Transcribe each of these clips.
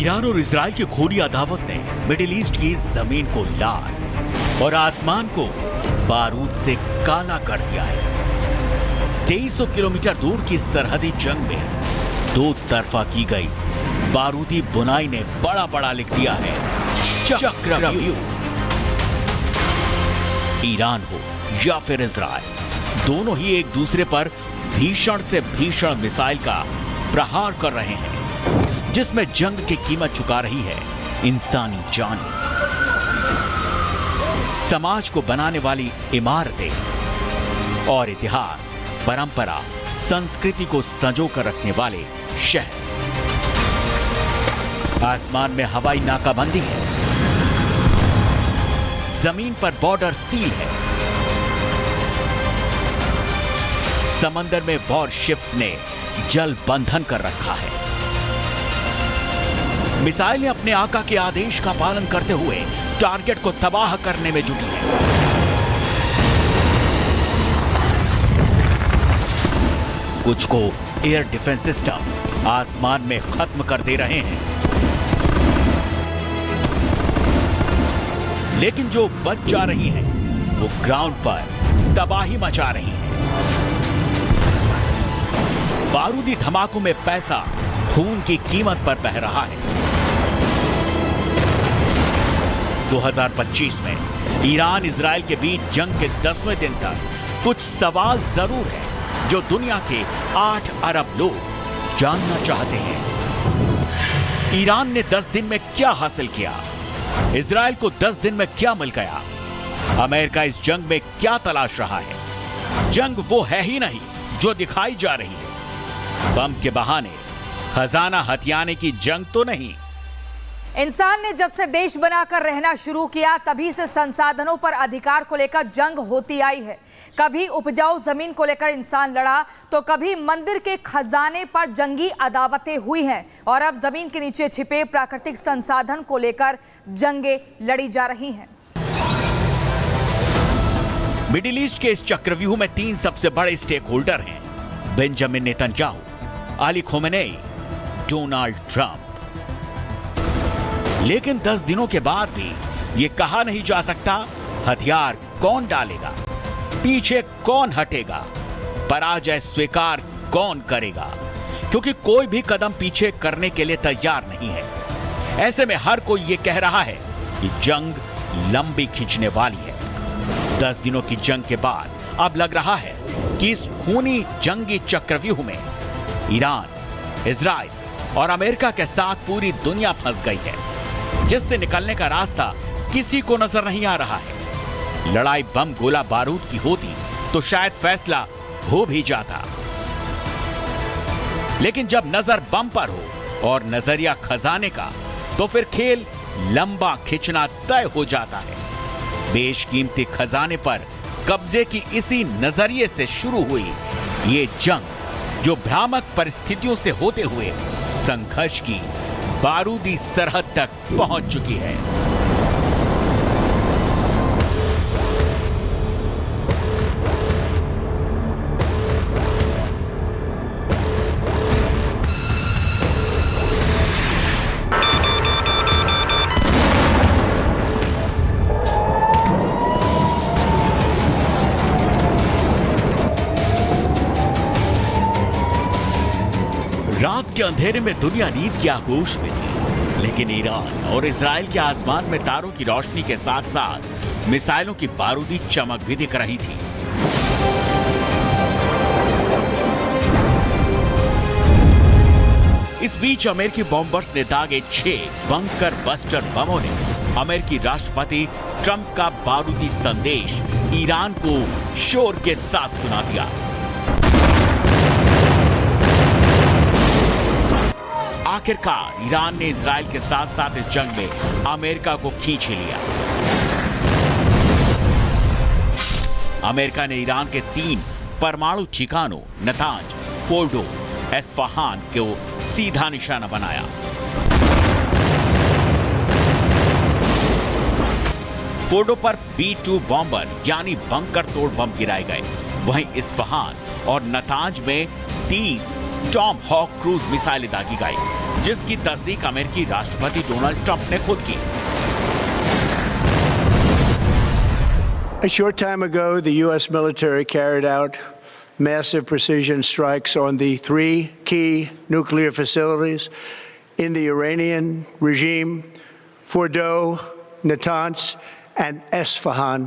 Iran और Israel की खूनी अदावत ने मिडिल ईस्ट की जमीन को लाल और आसमान को बारूद से काला कर दिया है। 2300 किलोमीटर दूर की सरहदी जंग में दो तरफा की गई बारूदी बुनाई ने बड़ा बड़ा लिख दिया है चक्रव्यूह। ईरान हो या फिर इजराइल, दोनों ही एक दूसरे पर भीषण से भीषण मिसाइल का प्रहार कर रहे हैं, जिसमें जंग की कीमत चुका रही है इंसानी जानें। समाज को बनाने वाली इमारतें और इतिहास, परंपरा, संस्कृति को संजो कर रखने वाले शहर। आसमान में हवाई नाकाबंदी है, जमीन पर बॉर्डर सील है, समंदर में वॉर शिप्स ने जल बंधन कर रखा है। मिसाइलें अपने आका के आदेश का पालन करते हुए टारगेट को तबाह करने में जुटी है। कुछ को एयर डिफेंस सिस्टम आसमान में खत्म कर दे रहे हैं, लेकिन जो बच जा रही हैं, वो ग्राउंड पर तबाही मचा रही हैं। बारूदी धमाकों में पैसा खून की कीमत पर बह रहा है। 2025 में ईरान इजराइल के बीच जंग के 10वें दिन तक कुछ सवाल जरूर हैं जो दुनिया के 8 अरब लोग जानना चाहते हैं। ईरान ने 10 दिन में क्या हासिल किया? इजराइल को 10 दिन में क्या मिल गया? अमेरिका इस जंग में क्या तलाश रहा है? जंग वो है ही नहीं जो दिखाई जा रही है। बम के बहाने खजाना हथियाने की जंग तो नहीं। इंसान ने जब से देश बनाकर रहना शुरू किया, तभी से संसाधनों पर अधिकार को लेकर जंग होती आई है। कभी उपजाऊ जमीन को लेकर इंसान लड़ा, तो कभी मंदिर के खजाने पर जंगी अदावतें हुई हैं, और अब जमीन के नीचे छिपे प्राकृतिक संसाधन को लेकर जंगें लड़ी जा रही हैं। मिडिल ईस्ट के इस चक्रव्यूह में 3 सबसे बड़े स्टेक होल्डर हैं: Benjamin Netanyahu, Ali Khamenei, Donald Trump. लेकिन 10 दिनों के बाद भी यह कहा नहीं जा सकता हथियार कौन डालेगा, पीछे कौन हटेगा, पराजय स्वीकार कौन करेगा, क्योंकि कोई भी कदम पीछे करने के लिए तैयार नहीं है। ऐसे में हर कोई यह कह रहा है कि जंग लंबी खींचने वाली है। 10 दिनों की जंग के बाद अब लग रहा है कि इस खूनी जंगी चक्रव्यूह में ईरान, इजराइल और अमेरिका के साथ पूरी दुनिया फंस गई है, जिससे निकलने का रास्ता किसी को नजर नहीं आ रहा है। लड़ाई बम गोला बारूद की होती तो शायद फैसला हो भी जाता, लेकिन जब नजर बम पर हो और नजरिया खजाने का, तो फिर खेल लंबा खिंचना तय हो जाता है। बेशकीमती खजाने पर कब्जे की इसी नजरिए से शुरू हुई ये जंग, जो भ्रामक परिस्थितियों से होते हुए संघर्ष की बारूदी सरहद तक पहुंच चुकी है। रात के अंधेरे में दुनिया नींद की आगोश में थी, लेकिन ईरान और इजराइल के आसमान में तारों की रोशनी के साथ साथ मिसाइलों की बारूदी चमक भी दिख रही थी। इस बीच अमेरिकी बॉम्बर्स ने दागे 6 बंकर बस्टर बमों ने अमेरिकी राष्ट्रपति ट्रंप का बारूदी संदेश ईरान को शोर के साथ सुना दिया। आखिरकार ईरान ने इजराइल के साथ साथ इस जंग में अमेरिका को खींच लिया। अमेरिका ने ईरान के 3 परमाणु ठिकानों नतांज, फोर्डो, एस्फहान को सीधा निशाना बनाया। फोर्डो पर B-2 बॉम्बर यानी बंकर तोड़ बम गिराए गए। वहीं इस्फहान और नतांज में 30 टॉम हॉक क्रूज मिसाइलें दागी गई, जिसकी तस्दीक अमेरिकी राष्ट्रपति डोनाल्ड ट्रंप ने खुद की। A short time ago, the U.S. military carried out massive precision strikes on the 3 key nuclear facilities in the Iranian regime, Fordow, Natanz, and Esfahan.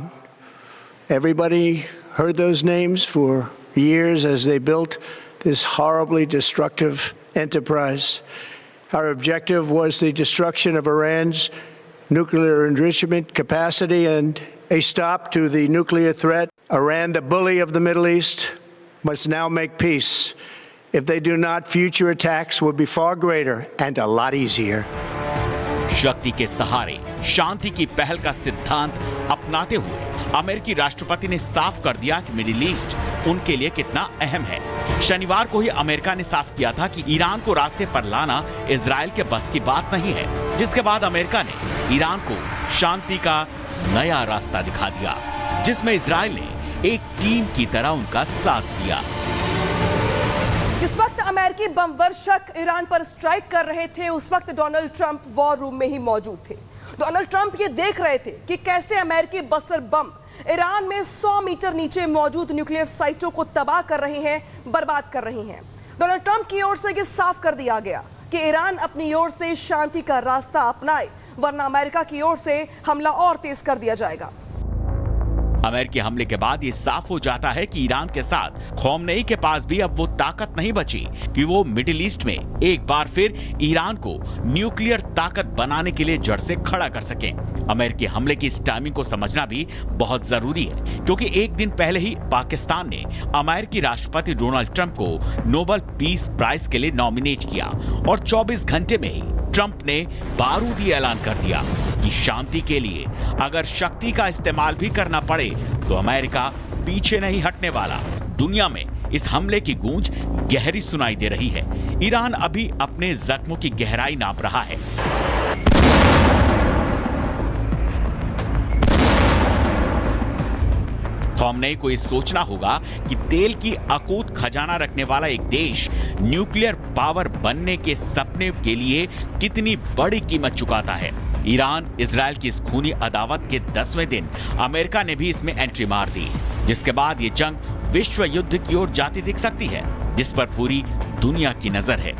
Everybody heard those names for years as they built this horribly destructive enterprise. Our objective was the destruction of Iran's nuclear enrichment capacity and a stop to the nuclear threat. Iran, the bully of the Middle East, must now make peace. If they do not, future attacks will be far greater and a lot easier. शक्ति के सहारे शांति की पहल का सिद्धांत अपनाते हुए अमेरिकी राष्ट्रपति ने साफ कर दिया कि मिडिल ईस्ट उनके लिए कितना अहम है। शनिवार को ही अमेरिका ने साफ किया था कि ईरान को रास्ते पर लाना इजराइल के बस की बात नहीं है, जिसके बाद अमेरिका ने ईरान को शांति का नया रास्ता दिखा दिया, जिसमें इजराइल ने एक टीम की तरह उनका साथ दिया। इस वक्त अमेरिकी बम वर्षक ईरान पर स्ट्राइक कर रहे थे। उस वक्त डोनाल्ड ट्रंप वॉर रूम में ही मौजूद थे। डोनाल्ड ट्रंप ये देख रहे थे कि कैसे अमेरिकी बस्टर बम ईरान में 100 मीटर नीचे मौजूद न्यूक्लियर साइटों को तबाह कर रहे हैं, बर्बाद कर रहे हैं। डोनाल्ड ट्रंप की ओर से ये साफ कर दिया गया कि ईरान अपनी ओर से शांति का रास्ता अपनाए, वरना अमेरिका की ओर से हमला और तेज कर दिया जाएगा। अमेरिकी हमले के बाद ये साफ हो जाता है कि ईरान के साथ खोमनेई के पास भी अब वो ताकत नहीं बची कि वो मिडिल ईस्ट में एक बार फिर ईरान को न्यूक्लियर ताकत बनाने के लिए जड़ से खड़ा कर सकें। अमेरिकी हमले की इस टाइमिंग को समझना भी बहुत जरूरी है, क्योंकि एक दिन पहले ही पाकिस्तान ने अमेरिकी राष्ट्रपति डोनाल्ड ट्रंप को नोबेल पीस प्राइज के लिए नॉमिनेट किया और 24 घंटे में ही ट्रंप ने बारूदी ऐलान कर दिया कि शांति के लिए अगर शक्ति का इस्तेमाल भी करना पड़े तो अमेरिका पीछे नहीं हटने वाला। दुनिया में इस हमले की गूंज गहरी सुनाई दे रही है। ईरान अभी अपने जख्मों की गहराई नाप रहा है। खोमनेई को ये सोचना होगा कि तेल की अकूत खजाना रखने वाला एक देश न्यूक्लियर पावर बनने के सपने के लिए कितनी बड़ी कीमत चुकाता है। ईरान इजराइल की इस खूनी अदावत के 10वें दिन अमेरिका ने भी इसमें एंट्री मार दी, जिसके बाद ये जंग विश्व युद्ध की ओर जाती दिख सकती है, जिस पर पूरी दुनिया की नजर है।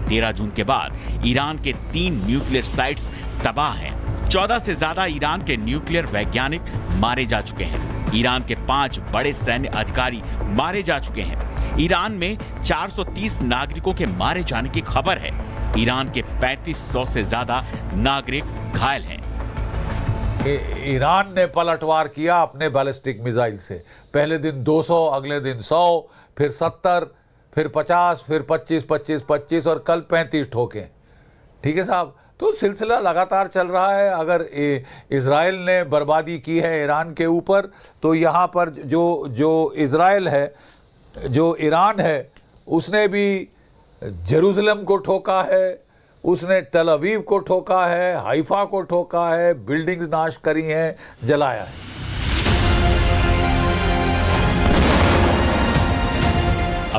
13 जून के बाद ईरान के 3 न्यूक्लियर साइट्स तबाह हैं। 14 से ज्यादा ईरान के न्यूक्लियर वैज्ञानिक मारे जा चुके हैं। ईरान के 5 बड़े सैन्य अधिकारी मारे जा चुके हैं। ईरान में 430 नागरिकों के मारे जाने की खबर है। ईरान के 3500 से ज्यादा नागरिक घायल हैं। ईरान ने पलटवार किया अपने बैलिस्टिक मिसाइल से। पहले दिन 200, अगले दिन 100, फिर 70, फिर 50, फिर 25, 25, 25 और कल 35 ठोके। ठीक है साहब, तो सिलसिला लगातार चल रहा है। अगर इजराइल ने बर्बादी की है ईरान के ऊपर, तो यहाँ पर जो इजराइल है, जो ईरान है, उसने भी जेरूसलम को ठोका है, उसने तल अवीव को ठोका है, हाइफा को ठोका है, बिल्डिंग्स नाश करी हैं, जलाया है।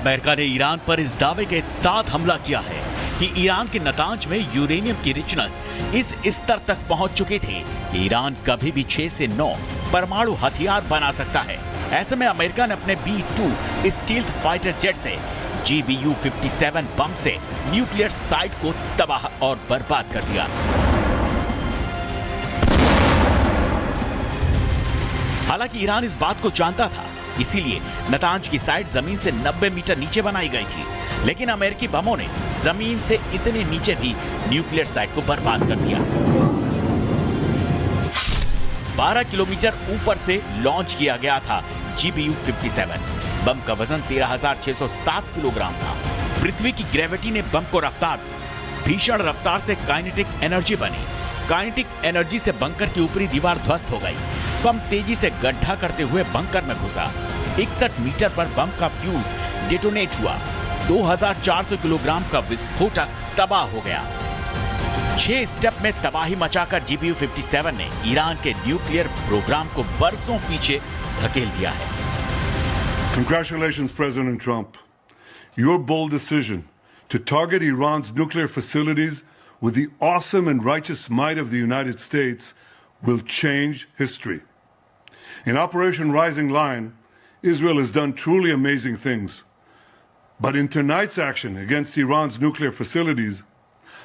अमेरिका ने ईरान पर इस दावे के साथ हमला किया है कि ईरान के नतांज में यूरेनियम की रिचनेस इस स्तर तक पहुंच चुकी थी कि ईरान कभी भी 6 से 9 परमाणु हथियार बना सकता है। ऐसे में अमेरिका ने अपने B-2 स्टील्थ फाइटर जेट से GBU-57 बम से न्यूक्लियर साइट को तबाह और बर्बाद कर दिया। हालांकि ईरान इस बात को जानता था, इसीलिए नतांज की साइट जमीन से 90 मीटर नीचे बनाई गई थी, लेकिन अमेरिकी बमों ने जमीन से इतने नीचे भी न्यूक्लियर साइट को बर्बाद कर दिया। 12 किलोमीटर ऊपर से लॉन्च किया गया था GBU-57। बम का वजन 13,607 किलोग्राम था। पृथ्वी की ग्रेविटी ने बम को रफ्तार दी। भीषण रफ्तार से काइनेटिक एनर्जी बनी। काइनेटिक एनर्जी से बंकर की ऊपरी दीवार ध्वस्त हो गई। बम तेजी से गड्ढा करते हुए बंकर में घुसा। 61 मीटर पर बम का फ्यूज डेटोनेट हुआ। 2,400 किलोग्राम का विस्फोटक तबाह हो गया। 6 स्टेप में तबाही मचाकर GBU-57 ने ईरान के न्यूक्लियर प्रोग्राम को बरसों पीछे धकेल दिया है। Congratulations, President Trump. Your bold decision to target Iran's nuclear facilities with the awesome and righteous might of the United States will change history. In Operation Rising Lion, Israel has done truly amazing things. But in tonight's action against Iran's nuclear facilities,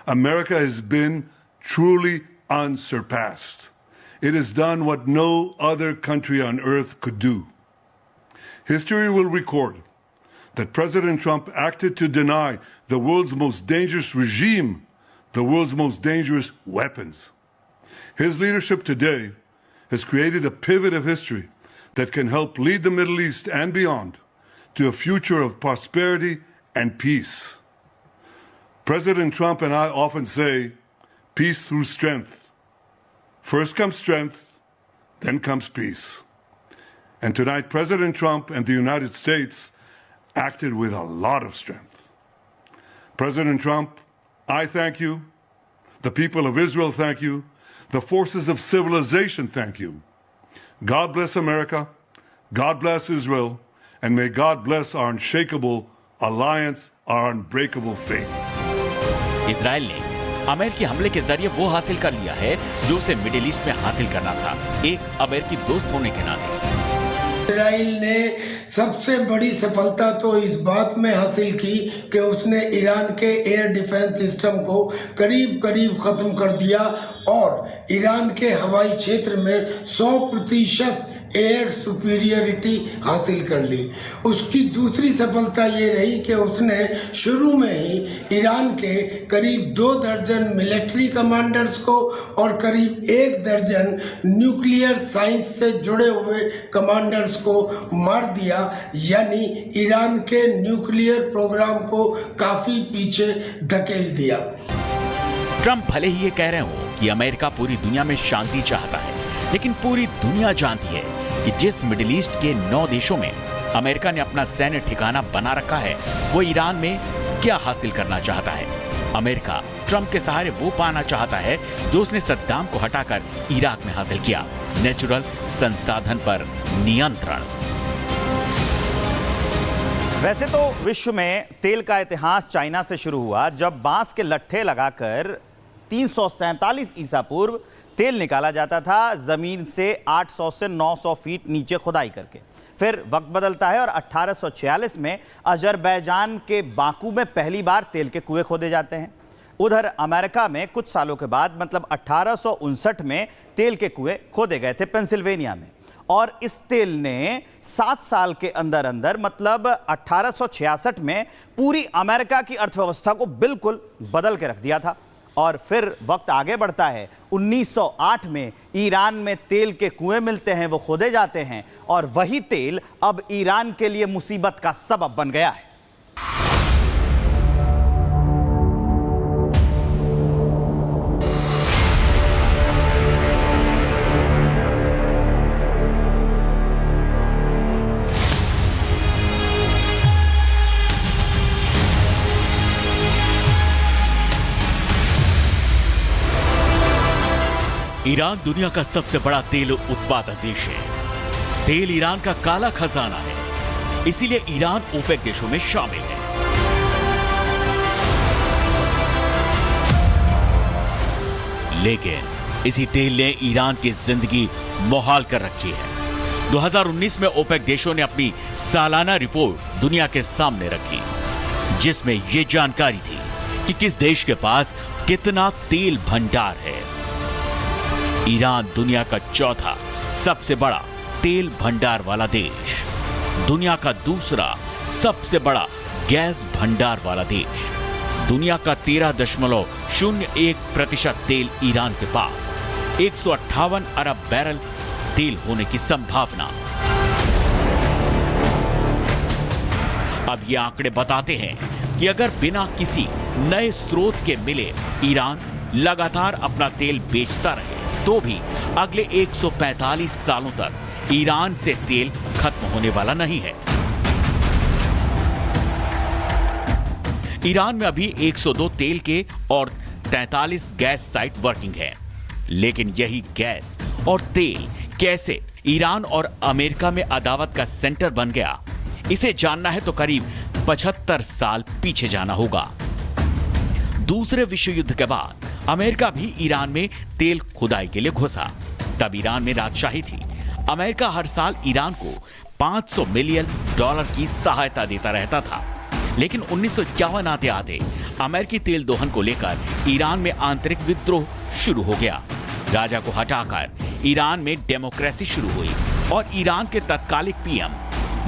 America has been truly unsurpassed. It has done what no other country on earth could do. History will record that President Trump acted to deny the world's most dangerous regime the world's most dangerous weapons. His leadership today has created a pivot of history that can help lead the Middle East and beyond to a future of prosperity and peace. President Trump and I often say, peace through strength. First comes strength, then comes peace. And tonight, President Trump and the United States acted with a lot of strength. President Trump, I thank you. The people of Israel thank you. The forces of civilization thank you. God bless America. God bless Israel. And may God bless our unshakable alliance, our unbreakable faith. Israel ने अमेरिकी हमले के जरिए वो हासिल कर लिया है जो उसे मिडिल ईस्ट में हासिल करना था, एक अमेरिकी दोस्त होने के नाते। इजराइल ने सबसे बड़ी सफलता तो इस बात में हासिल की कि उसने ईरान के एयर डिफेंस सिस्टम को करीब करीब ख़त्म कर दिया और ईरान के हवाई क्षेत्र में 100% एयर सुपीरियरिटी हासिल कर ली। उसकी दूसरी सफलता ये रही कि उसने शुरू में ही ईरान के करीब 2 दर्जन मिलिट्री कमांडर्स को और करीब 1 दर्जन न्यूक्लियर साइंस से जुड़े हुए कमांडर्स को मार दिया, यानी ईरान के न्यूक्लियर प्रोग्राम को काफ़ी पीछे धकेल दिया। ट्रंप भले ही ये कह रहे हो कि अमेरिका पूरी दुनिया में शांति चाहता है, लेकिन पूरी दुनिया जानती है कि जिस मिडिल ईस्ट के 9 देशों में अमेरिका ने अपना सैन्य ठिकाना बना रखा है, वो ईरान में क्या हासिल करना चाहता है। अमेरिका ट्रंप के सहारे वो पाना चाहता है जो उसने सद्दाम को हटाकर इराक में हासिल किया, नेचुरल संसाधन पर नियंत्रण। वैसे तो विश्व में तेल का इतिहास चाइना से शुरू हुआ, जब बांस के लट्ठे लगाकर 347 ईसा पूर्व तेल निकाला जाता था जमीन से 800 से 900 फीट नीचे खुदाई करके। फिर वक्त बदलता है और 1846 में अजरबैजान के बाकू में पहली बार तेल के कुएं खोदे जाते हैं। उधर अमेरिका में कुछ सालों के बाद मतलब 1859 में तेल के कुएं खोदे गए थे पेंसिल्वेनिया में, और इस तेल ने 7 साल के अंदर अंदर मतलब 1866 में पूरी अमेरिका की अर्थव्यवस्था को बिल्कुल बदल के रख दिया था। और फिर वक्त आगे बढ़ता है, 1908 में ईरान में तेल के कुएं मिलते हैं, वो खोदे जाते हैं और वही तेल अब ईरान के लिए मुसीबत का सबब बन गया है। ईरान दुनिया का सबसे बड़ा तेल उत्पादक देश है। तेल ईरान का काला खजाना है, इसीलिए ईरान ओपेक देशों में शामिल है। लेकिन इसी तेल ने ईरान की जिंदगी मुहाल कर रखी है। 2019 में ओपेक देशों ने अपनी सालाना रिपोर्ट दुनिया के सामने रखी, जिसमें यह जानकारी थी कि किस देश के पास कितना तेल भंडार है। ईरान दुनिया का चौथा सबसे बड़ा तेल भंडार वाला देश, दुनिया का दूसरा सबसे बड़ा गैस भंडार वाला देश, दुनिया का 13.01% तेल ईरान के पास, 158 अरब बैरल तेल होने की संभावना। अब ये आंकड़े बताते हैं कि अगर बिना किसी नए स्रोत के मिले ईरान लगातार अपना तेल बेचता रहे तो भी अगले 145 सालों तक ईरान से तेल खत्म होने वाला नहीं है। ईरान में अभी 102 तेल के और 43 गैस साइट वर्किंग है, लेकिन यही गैस और तेल कैसे ईरान और अमेरिका में अदावत का सेंटर बन गया, इसे जानना है तो करीब 75 साल पीछे जाना होगा। दूसरे विश्व युद्ध के बाद अमेरिका भी ईरान में तेल खुदाई के लिए घुसा। तब ईरान में राजशाही थी। अमेरिका हर साल ईरान को $500 मिलियन की सहायता देता रहता था। लेकिन 1951 आते आते अमेरिकी तेल दोहन को लेकर ईरान में आंतरिक विद्रोह शुरू हो गया। राजा को हटाकर ईरान में डेमोक्रेसी शुरू हुई और ईरान के तत्कालिक पीएम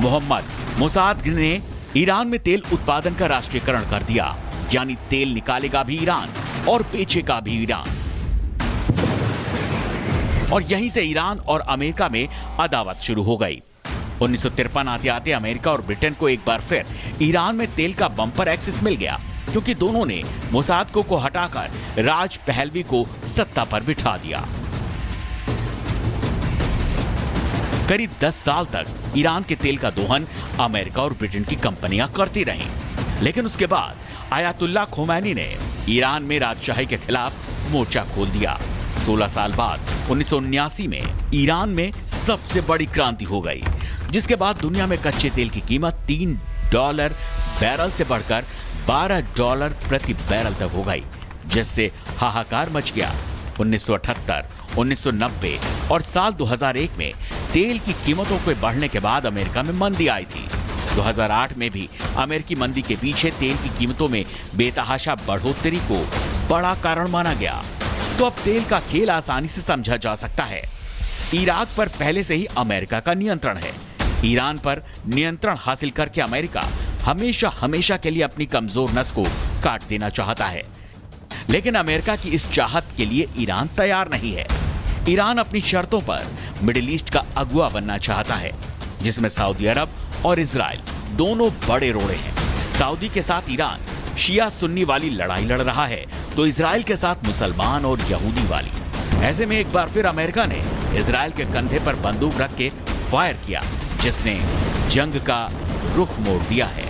मोहम्मद मुसाद ने ईरान में तेल उत्पादन का राष्ट्रीयकरण कर दिया। यानी तेल निकालेगा भी ईरान और बेचेगा भी ईरान। और यहीं से ईरान और अमेरिका में अदावत शुरू हो गई। 1953 आते आते अमेरिका और ब्रिटेन को एक बार फिर ईरान में तेल का बम्पर एक्सेस मिल गया, क्योंकि दोनों ने मोसाद को हटाकर राज पहलवी को सत्ता पर बिठा दिया। करीब 10 साल तक ईरान के तेल का दोहन अमेरिका और ब्रिटेन की कंपनियां करती रहीं। लेकिन उसके बाद आयतुल्लाह खोमैनी ने ईरान में राजशाही के खिलाफ मोर्चा खोल दिया। 16 साल बाद 1979 में ईरान में सबसे बड़ी क्रांति हो गई, जिसके बाद दुनिया में कच्चे तेल की कीमत $3 बैरल से बढ़कर $12 प्रति बैरल तक हो गई, जिससे हाहाकार मच गया। 1978, 1990 और साल 2001 में तेल की कीमतों के बढ़ने के बाद अमेरिका में मंदी आई थी। 2008 में भी अमेरिकी मंदी के पीछे तेल की कीमतों में बेतहाशा बढ़ोतरी को बड़ा कारण माना गया। तो अब तेल का खेल आसानी से समझा जा सकता है। इराक पर पहले से ही अमेरिका का नियंत्रण है। ईरान पर नियंत्रण हासिल करके अमेरिका हमेशा हमेशा के लिए अपनी कमजोर नस को काट देना चाहता है। लेकिन अमेरिका की इस चाहत के लिए ईरान तैयार नहीं है। ईरान अपनी शर्तों पर मिडिल ईस्ट का अगुआ बनना चाहता है, जिसमें सऊदी अरब और इजराइल दोनों बड़े रोड़े हैं। सऊदी के साथ ईरान शिया सुन्नी वाली लड़ाई लड़ रहा है, तो इजराइल के साथ मुसलमान और यहूदी वाली। ऐसे में एक बार फिर अमेरिका ने इजराइल के कंधे पर बंदूक रख के फायर किया, जिसने जंग का रुख मोड़ दिया है।